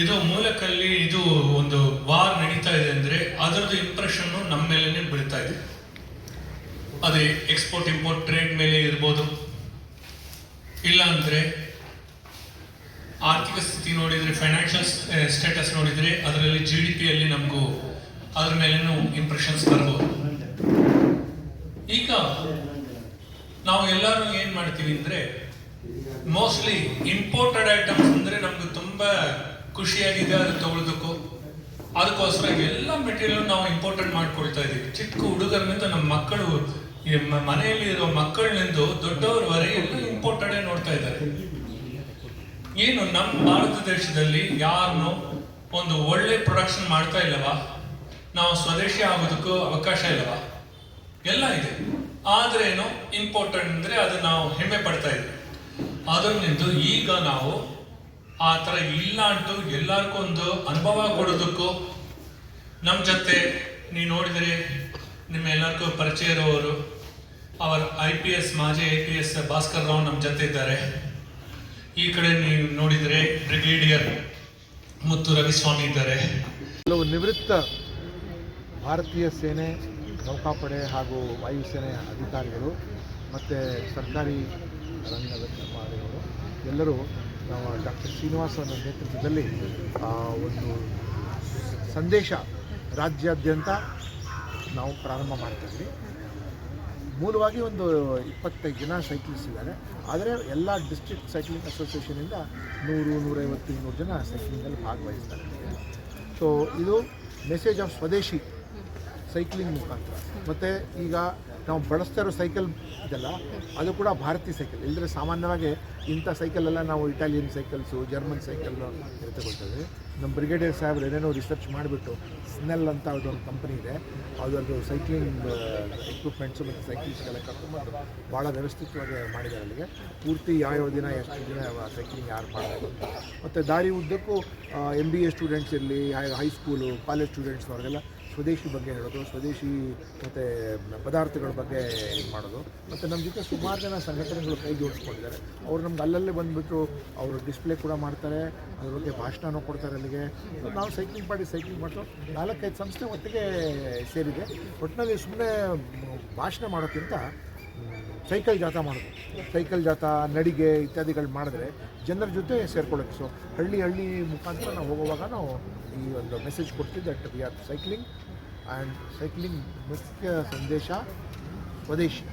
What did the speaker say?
ಇದು ಮೂಲಕಲ್ಲಿ ಇದು ಒಂದು ವಾರ್ ನಡೀತಾ ಇದೆ ಅಂದರೆ ಅದರದ್ದು ಇಂಪ್ರೆಷನ್ ನಮ್ಮ ಮೇಲೇ ಬೀಳ್ತಾ ಇದೆ. ಅದೇ ಎಕ್ಸ್ಪೋರ್ಟ್ ಇಂಪೋರ್ಟ್ ಟ್ರೇಡ್ ಮೇಲೆ ಇರ್ಬೋದು, ಇಲ್ಲ ಅಂದರೆ ಆರ್ಥಿಕ ಸ್ಥಿತಿ ನೋಡಿದರೆ, ಫೈನಾನ್ಷಿಯಲ್ ಸ್ಟೇಟಸ್ ನೋಡಿದರೆ ಅದರಲ್ಲಿ GDPಯಲ್ಲಿ ನಮಗೂ ಅದ್ರ ಮೇಲೇನೂ ಇಂಪ್ರೆಷನ್ಸ್ ಬರ್ಬೋದು. ಈಗ ನಾವು ಎಲ್ಲರೂ ಏನು ಮಾಡ್ತೀವಿ ಅಂದರೆ, ಮೋಸ್ಟ್ಲಿ ಇಂಪೋರ್ಟೆಡ್ ಐಟಮ್ಸ್ ಅಂದರೆ ನಮ್ಗೆ ತುಂಬ ಖುಷಿಯಾಗಿದೆ ಅದು ತಗೊಳ್ಳೋದಕ್ಕೂ, ಅದಕ್ಕೋಸ್ಕರ ಎಲ್ಲ ಮೆಟೀರಿಯಲ್ ನಾವು ಇಂಪೋರ್ಟೆಡ್ ಮಾಡ್ಕೊಳ್ತಾ ಇದ್ದೀವಿ. ಚಿಕ್ಕ ಹುಡುಗರಿನಿಂದ ನಮ್ಮ ಮಕ್ಕಳು, ಮನೆಯಲ್ಲಿ ಇರೋ ಮಕ್ಕಳಿನಿಂದ ದೊಡ್ಡವರವರೆಗೆ ಎಲ್ಲ ಇಂಪೋರ್ಟೆಡೇ ನೋಡ್ತಾ ಇದ್ದಾರೆ. ಏನು ನಮ್ಮ ಭಾರತ ದೇಶದಲ್ಲಿ ಯಾರನ್ನೂ ಒಂದು ಒಳ್ಳೆ ಪ್ರೊಡಕ್ಷನ್ ಮಾಡ್ತಾ ಇಲ್ಲವಾ? ನಾವು ಸ್ವದೇಶಿ ಆಗೋದಕ್ಕೂ ಅವಕಾಶ ಇಲ್ಲವಾ? ಎಲ್ಲ ಇದೆ, ಆದ್ರೇನು ಇಂಪೋರ್ಟೆಡ್ ಅಂದರೆ ಅದು ನಾವು ಹೆಮ್ಮೆ ಪಡ್ತಾ ಇದ್ವಿ. ಅದರಿಂದ ಈಗ ನಾವು ಆ ಥರ ಇಲ್ಲ ಅಂಟು ಎಲ್ಲರಿಗೂ ಒಂದು ಅನುಭವ ಕೊಡೋದಕ್ಕೂ, ನಮ್ಮ ಜೊತೆ ನೀವು ನೋಡಿದರೆ ನಿಮ್ಮ ಎಲ್ಲರಿಗೂ ಪರಿಚಯ ಇರೋರು ಅವರ IPS ಮಾಜಿ IPS ಭಾಸ್ಕರ್ ರಾವ್ ನಮ್ಮ ಜೊತೆ ಇದ್ದಾರೆ. ಈ ಕಡೆ ನೀವು ನೋಡಿದರೆ ಬ್ರಿಗೇಡಿಯರ್ ಮುತ್ತು ರವಿಸ್ವಾಮಿ ಇದ್ದಾರೆ. ಕೆಲವು ನಿವೃತ್ತ ಭಾರತೀಯ ಸೇನೆ, ನೌಕಾಪಡೆ ಹಾಗೂ ವಾಯುಸೇನೆ ಅಧಿಕಾರಿಗಳು ಮತ್ತು ಸರ್ಕಾರಿ ರಂಗದ ಅಧಿಕಾರಿಗಳು ಎಲ್ಲರೂ ನಾವು ಡಾಕ್ಟರ್ ಶ್ರೀನಿವಾಸನ ನೇತೃತ್ವದಲ್ಲಿ ಒಂದು ಸಂದೇಶ ರಾಜ್ಯಾದ್ಯಂತ ನಾವು ಪ್ರಾರಂಭ ಮಾಡ್ತಾಯಿದ್ವಿ. ಮೂಲವಾಗಿ ಒಂದು 25 ಜನ ಸೈಕ್ಲಿಸ್ಟ್ ಇದ್ದಾರೆ, ಆದರೆ ಎಲ್ಲ ಡಿಸ್ಟ್ರಿಕ್ಟ್ ಸೈಕ್ಲಿಂಗ್ ಅಸೋಸಿಯೇಷನಿಂದ 100-150-200 ಜನ ಸೈಕ್ಲಿಂಗಲ್ಲಿ ಭಾಗವಹಿಸ್ತಾರೆ. ಸೊ ಇದು ಮೆಸೇಜ್ ಆಫ್ ಸ್ವದೇಶಿ ಸೈಕ್ಲಿಂಗ್ ಮುಖಾಂತರ. ಮತ್ತು ಈಗ ನಾವು ಬಳಸ್ತಾ ಇರೋ ಸೈಕಲ್ ಇದೆಲ್ಲ ಅದು ಕೂಡ ಭಾರತೀಯ ಸೈಕಲ್. ಇಲ್ಲದ್ರೆ ಸಾಮಾನ್ಯವಾಗಿ ಇಂಥ ಸೈಕಲೆಲ್ಲ ನಾವು ಇಟಾಲಿಯನ್ ಸೈಕಲ್ಸು, ಜರ್ಮನ್ ಸೈಕಲ್ಲು ತಗೊಳ್ತೇವೆ. ನಮ್ಮ ಬ್ರಿಗೇಡಿಯರ್ ಸಾಹೇಬ್ರು ಏನೇನೋ ರಿಸರ್ಚ್ ಮಾಡಿಬಿಟ್ಟು ಸ್ನೆಲ್ ಅಂತ ಅದೊಂದು ಕಂಪನಿ ಇದೆ, ಅದರದ್ದು ಸೈಕ್ಲಿಂಗ್ ಎಕ್ವಿಪ್ಮೆಂಟ್ಸು ಮತ್ತು ಸೈಕ್ಲಿಸ್ಗೆಲ್ಲ ಕರ್ಕೊಂಡ್ಬಂದು ಭಾಳ ವ್ಯವಸ್ಥಿತವಾಗಿ ಮಾಡಿದ್ದಾರೆ. ಅಲ್ಲಿಗೆ ಪೂರ್ತಿ ಯಾವ ದಿನ ಎಷ್ಟು ದಿನ ಸೈಕ್ಲಿಂಗ್ ಯಾರು ಮಾಡಬೇಕು, ಮತ್ತು ದಾರಿ ಉದ್ದಕ್ಕೂ MBA ಸ್ಟೂಡೆಂಟ್ಸ್ ಇರಲಿ, ಹೈಸ್ಕೂಲು, ಕಾಲೇಜ್ ಸ್ಟೂಡೆಂಟ್ಸ್ ಅವ್ರಿಗೆಲ್ಲ ಸ್ವದೇಶಿ ಬಗ್ಗೆ ಹೇಳೋದು, ಸ್ವದೇಶಿ ಮತ್ತು ಪದಾರ್ಥಗಳ ಬಗ್ಗೆ ಮಾಡೋದು. ಮತ್ತು ನಮ್ಮ ಜೊತೆ ಸುಮಾರು ಜನ ಸಂಘಟನೆಗಳು ಕೈ ಜೋಡಿಸ್ಕೊಂಡಿದ್ದಾರೆ. ಅವ್ರು ನಮ್ಗೆ ಅಲ್ಲಲ್ಲೇ ಬಂದುಬಿಟ್ಟು ಅವರು ಡಿಸ್ಪ್ಲೇ ಕೂಡ ಮಾಡ್ತಾರೆ, ಅದ್ರ ಬಗ್ಗೆ ಭಾಷಣನೂ ಕೊಡ್ತಾರೆ. ಅಲ್ಲಿಗೆ ನಾವು ಸೈಕ್ಲಿಂಗ್ ಮಾಡಿಸೋ 4-5 ಸಂಸ್ಥೆ ಒಟ್ಟಿಗೆ ಸೇರಿದೆ. ಒಟ್ಟಿನಲ್ಲಿ ಸುಮ್ಮನೆ ಭಾಷಣ ಮಾಡೋಕ್ಕಿಂತ ಸೈಕಲ್ ಜಾಥಾ ಮಾಡೋದು, ಸೈಕಲ್ ಜಾಥಾ, ನಡಿಗೆ ಇತ್ಯಾದಿಗಳು ಮಾಡಿದ್ರೆ ಜನರ ಜೊತೆ ಸೇರ್ಕೊಳ್ಳೋಕ್ಕೆ. ಸೊ ಹಳ್ಳಿ ಮುಖಾಂತರ ನಾವು ಹೋಗುವಾಗ ನಾವು ಈ ಒಂದು ಮೆಸೇಜ್ ಕೊಡ್ತೀವಿ that we are cycling and cycling ಮುಖ್ಯ ಸಂದೇಶ ಸ್ವದೇಶಿ.